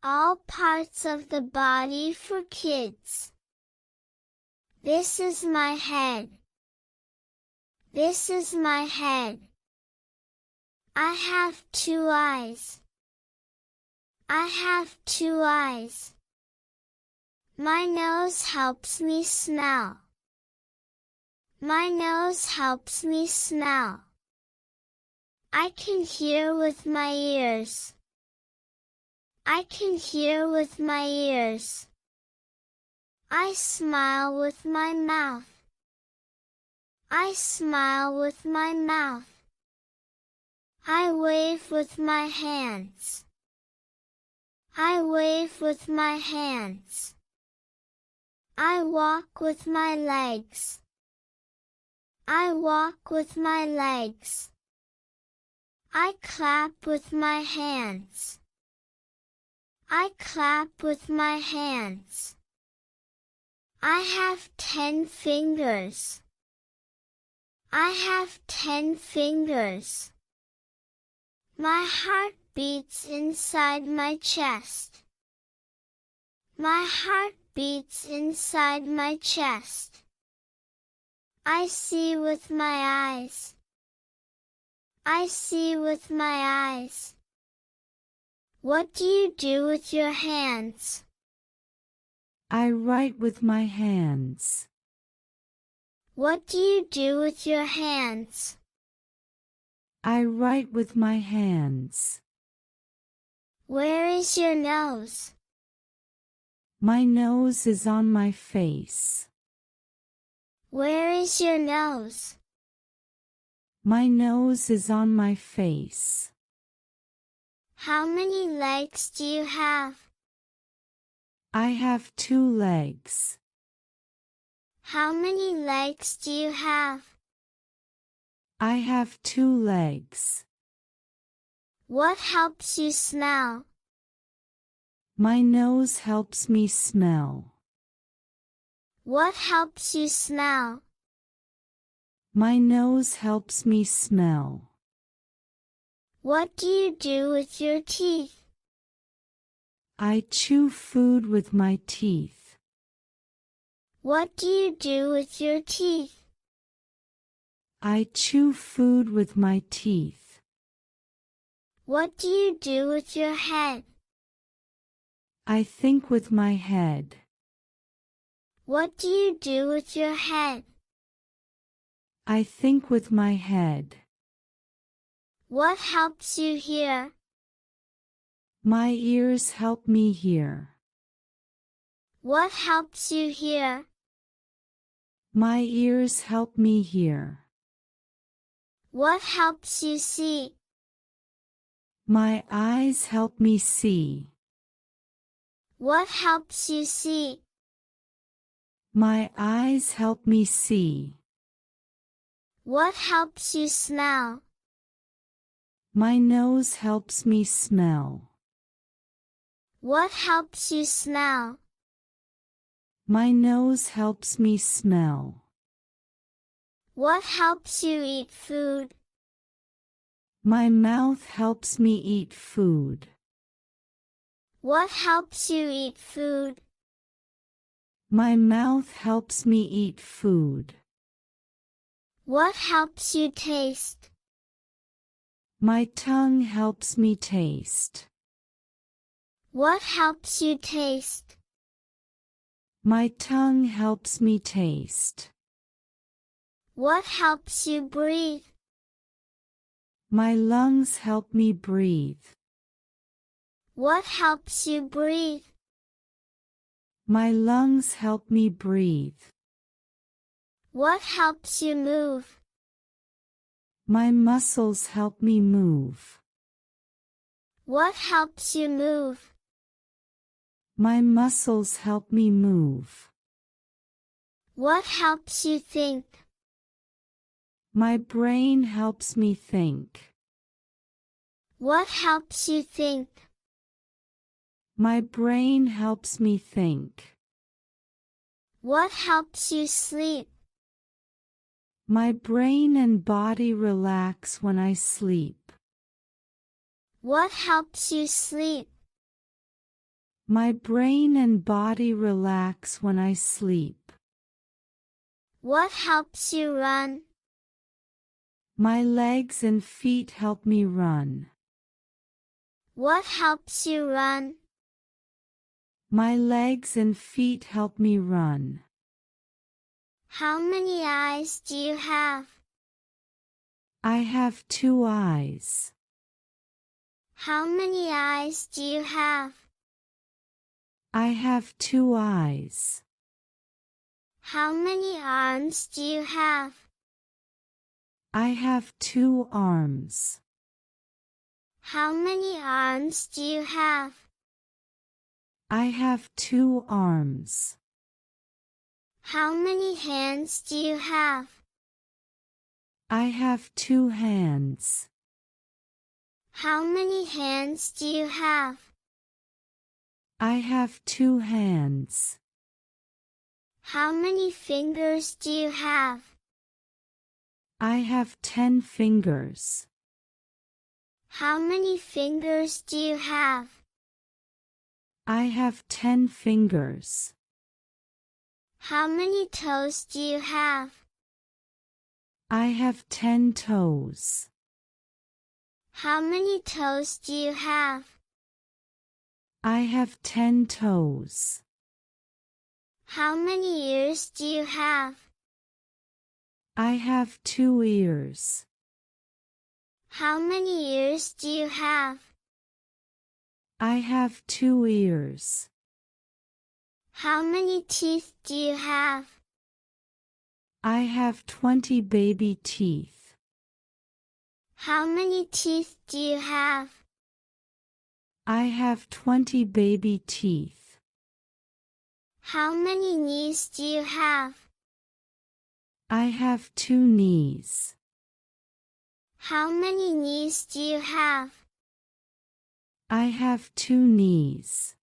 All parts of the body for kids. This is my head. This is my head. I have 2 eyes. I have 2 eyes. My nose helps me smell. My nose helps me smell. I can hear with my ears. I can hear with my ears. I smile with my mouth. I smile with my mouth. I wave with my hands. I wave with my hands. I walk with my legs. I walk with my legs. I clap with my hands. I clap with my hands. I have 10 fingers. I have 10 fingers. My heart beats inside my chest. My heart beats inside my chest. I see with my eyes. I see with my eyes. What do you do with your hands? I write with my hands. What do you do with your hands? I write with my hands. Where is your nose? My nose is on my face. Where is your nose? My nose is on my face. How many legs do you have? I have 2 legs. How many legs do you have? I have 2 legs. What helps you smell? My nose helps me smell. What helps you smell? My nose helps me smell. What do you do with your teeth? I chew food with my teeth. What do you do with your teeth? I chew food with my teeth. What do you do with your head? I think with my head. What do you do with your head? I think with my head. What helps you hear? My ears help me hear. What helps you hear? My ears help me hear. What helps you see? My eyes help me see. What helps you see? My eyes help me see. What helps you smell? My nose helps me smell. What helps you smell? My nose helps me smell. What helps you eat food? My mouth helps me eat food. What helps you eat food? My mouth helps me eat food. What helps you taste? My tongue helps me taste. What helps you taste? My tongue helps me taste. What helps you breathe? My lungs help me breathe. What helps you breathe? My lungs help me breathe. What helps you move? My muscles help me move. What helps you move? My muscles help me move. What helps you think? My brain helps me think. What helps you think? My brain helps me think. What helps you sleep? My brain and body relax when I sleep. What helps you sleep? My brain and body relax when I sleep. What helps you run? My legs and feet help me run. What helps you run? My legs and feet help me run. How many eyes do you have? I have 2 eyes. How many eyes do you have? I have 2 eyes. How many arms do you have? I have 2 arms. How many arms do you have? I have 2 arms. How many hands do you have? I have 2 hands. How many hands do you have? I have 2 hands. How many fingers do you have? I have 10 fingers. How many fingers do you have? I have 10 fingers. How many toes do you have? I have 10 toes. How many toes do you have? I have 10 toes. How many ears do you have? I have 2 ears. How many ears do you have? I have 2 ears. How many teeth do you have? I have 20 baby teeth. How many teeth do you have? I have 20 baby teeth. How many knees do you have? I have 2 knees. How many knees do you have? I have 2 knees.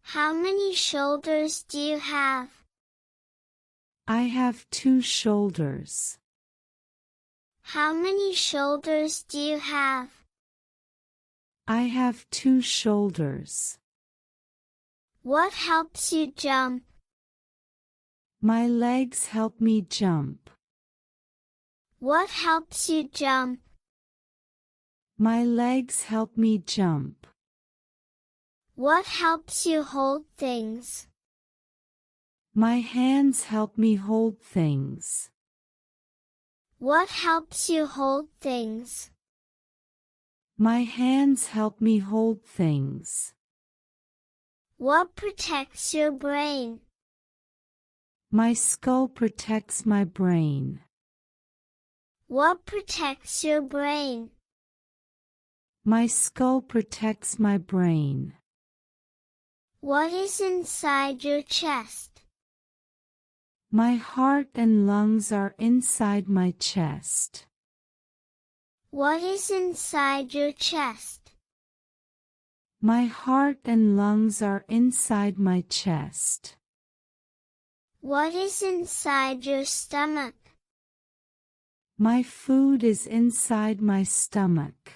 How many shoulders do you have? I have 2 shoulders. How many shoulders do you have? I have 2 shoulders. What helps you jump? My legs help me jump. What helps you jump? My legs help me jump. What helps you hold things? My hands help me hold things. What helps you hold things? My hands help me hold things. What protects your brain? My skull protects my brain. What protects your brain? My skull protects my brain. What is inside your chest? My heart and lungs are inside my chest. What is inside your chest? My heart and lungs are inside my chest. What is inside your stomach? My food is inside my stomach.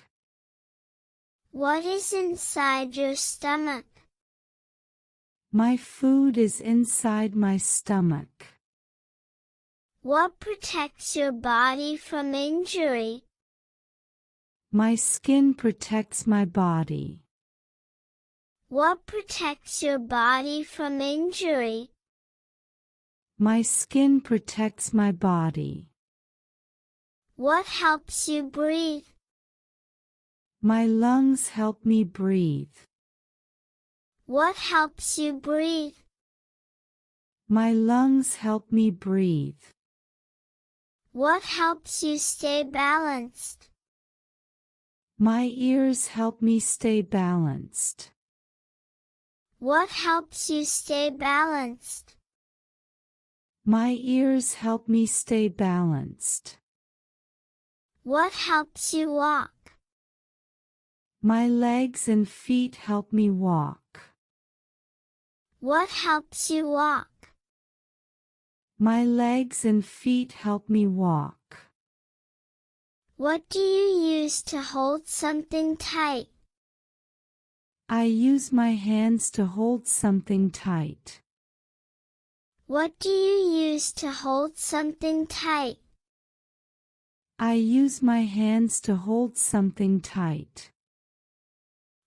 What is inside your stomach? My food is inside my stomach. What protects your body from injury? My skin protects my body. What protects your body from injury? My skin protects my body. What helps you breathe? My lungs help me breathe. What helps you breathe? My lungs help me breathe. What helps you stay balanced? My ears help me stay balanced. What helps you stay balanced? My ears help me stay balanced. What helps you walk? My legs and feet help me walk. What helps you walk? My legs and feet help me walk. What do you use to hold something tight? I use my hands to hold something tight. What do you use to hold something tight? I use my hands to hold something tight.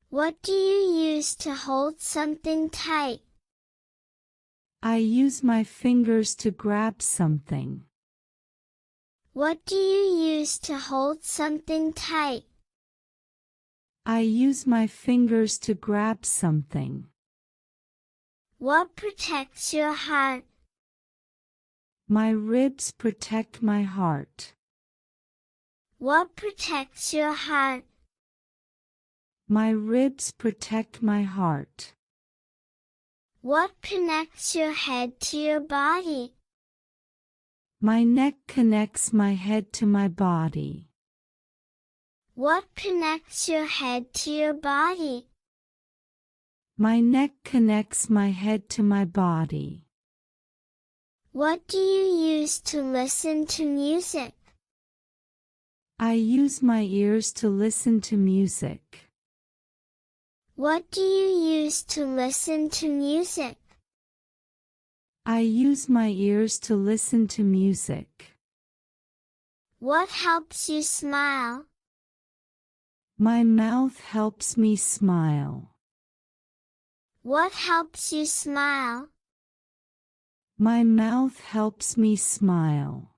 What do you use to hold something tight? I use my fingers to grab something. What do you use to hold something tight? I use my fingers to grab something. What protects your heart? My ribs protect my heart. What protects your heart? My ribs protect my heart. What connects your head to your body? My neck connects my head to my body. What connects your head to your body? My neck connects my head to my body. What do you use to listen to music? I use my ears to listen to music. What do you use to listen to music? I use my ears to listen to music. What helps you smile? My mouth helps me smile. What helps you smile? My mouth helps me smile.